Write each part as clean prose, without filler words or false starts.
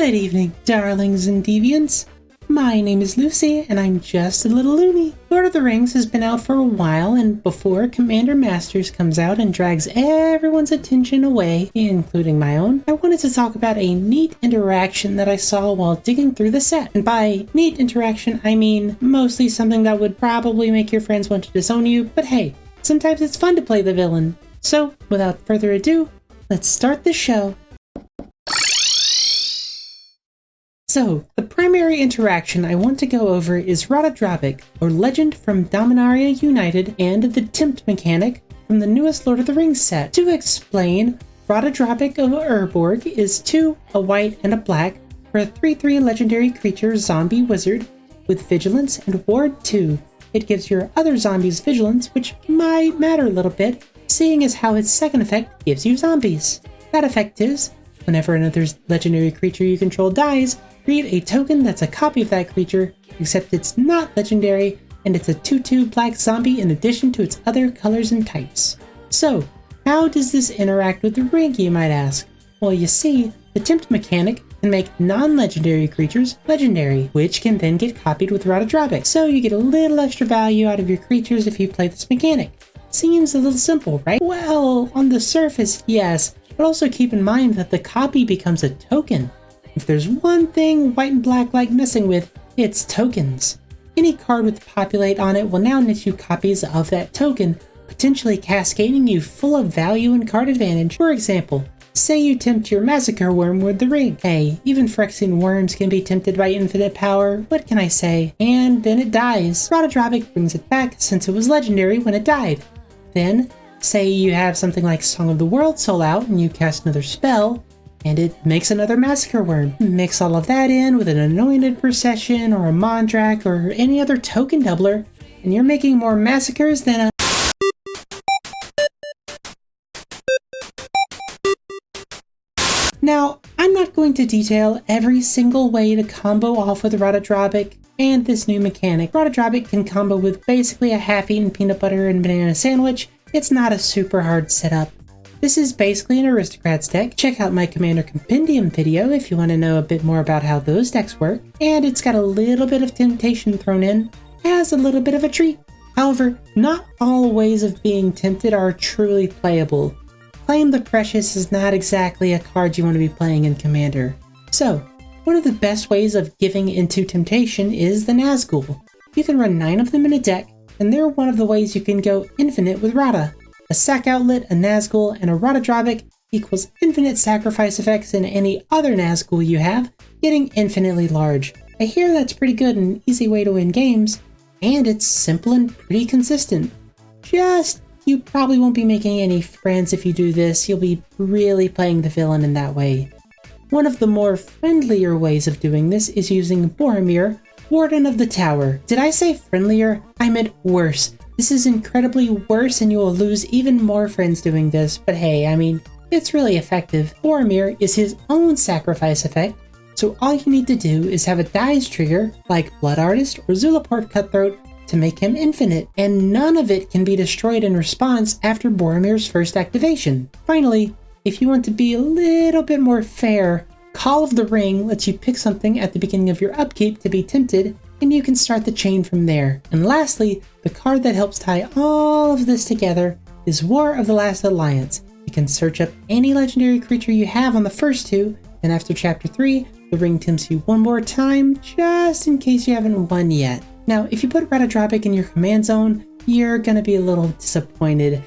Good evening, darlings and deviants. My name is Lucy, and I'm just a little loony. Lord of the Rings has been out for a while, and before Commander Masters comes out and drags everyone's attention away, including my own, I wanted to talk about a neat interaction that I saw while digging through the set. And by neat interaction, I mean mostly something that would probably make your friends want to disown you, but hey, sometimes it's fun to play the villain. So, without further ado, let's start the show. So, the primary interaction I want to go over is Rada, or Legend from Dominaria United, and the Tempt mechanic from the newest Lord of the Rings set. To explain, Rada of Urborg is 2, a white and a black, for a 3/3 legendary creature zombie wizard with Vigilance and Ward 2. It gives your other zombies Vigilance, which might matter a little bit, seeing as how its second effect gives you zombies. That effect is, whenever another legendary creature you control dies, create a token that's a copy of that creature, except it's not legendary, and it's a 2/2 black zombie in addition to its other colors and types. So, how does this interact with the ring, you might ask? Well, you see, the Tempt mechanic can make non-legendary creatures legendary, which can then get copied with Rada. So you get a little extra value out of your creatures if you play this mechanic. Seems a little simple, right? Well, on the surface, yes, but also keep in mind that the copy becomes a token. If there's one thing white and black like messing with, it's tokens. Any card with populate on it will now net you copies of that token, potentially cascading you full of value and card advantage. For example, say you tempt your Massacre Worm with the ring. Hey, even Phyrexian worms can be tempted by infinite power, what can I say? And then it dies. Rada brings it back since it was legendary when it died. Then, say you have something like Song of the World Soul out and you cast another spell, and it makes another Massacre Worm. Mix all of that in with an Anointed Procession or a Mondrak or any other token doubler, and you're making more massacres than a... Now, I'm not going to detail every single way to combo off with Rada and this new mechanic. Rada can combo with basically a half-eaten peanut butter and banana sandwich. It's not a super hard setup. This is basically an Aristocrats deck. Check out my Commander Compendium video if you want to know a bit more about how those decks work. And it's got a little bit of temptation thrown in as a little bit of a treat. However, not all ways of being tempted are truly playable. Claim the Precious is not exactly a card you want to be playing in Commander. So, one of the best ways of giving into temptation is the Nazgul. You can run 9 of them in a deck, and they're one of the ways you can go infinite with Rada. A sack outlet, a Nazgul, and a Rada equals infinite sacrifice effects in any other Nazgul you have, getting infinitely large. I hear that's pretty good and an easy way to win games, and it's simple and pretty consistent. Just, you probably won't be making any friends if you do this, you'll be really playing the villain in that way. One of the more friendlier ways of doing this is using Boromir, Warden of the Tower. Did I say friendlier? I meant worse. This is incredibly worse and you will lose even more friends doing this, but hey, I mean, it's really effective. Boromir is his own sacrifice effect, so all you need to do is have a dies trigger, like Blood Artist or Zulaport Cutthroat, to make him infinite, and none of it can be destroyed in response after Boromir's first activation. Finally, if you want to be a little bit more fair, Call of the Ring lets you pick something at the beginning of your upkeep to be tempted, and you can start the chain from there. And lastly, the card that helps tie all of this together is War of the Last Alliance. You can search up any legendary creature you have on the first 2, and after chapter 3, the ring tempts you one more time, just in case you haven't won yet. Now, if you put Rada in your command zone, you're gonna be a little disappointed.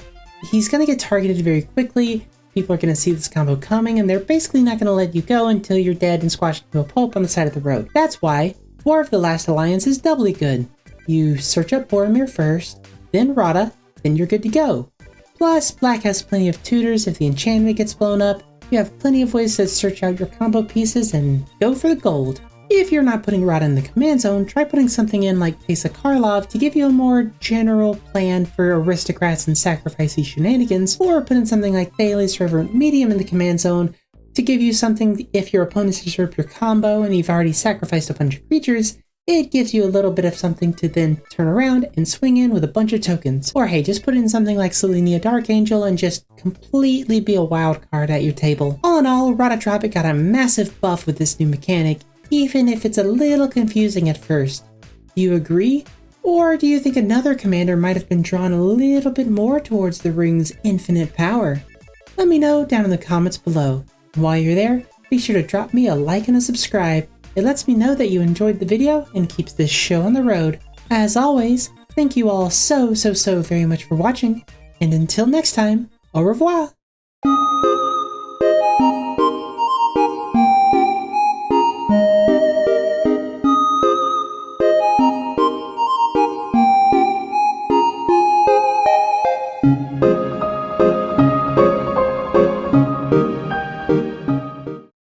He's gonna get targeted very quickly, people are gonna see this combo coming, and they're basically not gonna let you go until you're dead and squashed into a pulp on the side of the road. That's why War of the Last Alliance is doubly good. You search up Boromir first, then Rada, then you're good to go. Plus, Black has plenty of tutors if the enchantment gets blown up, you have plenty of ways to search out your combo pieces and go for the gold. If you're not putting Rada in the command zone, try putting something in like Pesa Karlov to give you a more general plan for aristocrats and sacrificey shenanigans, or put in something like Thales Reverent Medium in the command zone to give you something if your opponents disrupt your combo and you've already sacrificed a bunch of creatures, it gives you a little bit of something to then turn around and swing in with a bunch of tokens. Or hey, just put in something like Selenia Dark Angel and just completely be a wild card at your table. All in all, Rotodropic got a massive buff with this new mechanic, even if it's a little confusing at first. Do you agree? Or do you think another commander might have been drawn a little bit more towards the ring's infinite power? Let me know down in the comments below. And while you're there, be sure to drop me a like and a subscribe. It lets me know that you enjoyed the video and keeps this show on the road. As always, thank you all so very much for watching, and until next time, au revoir!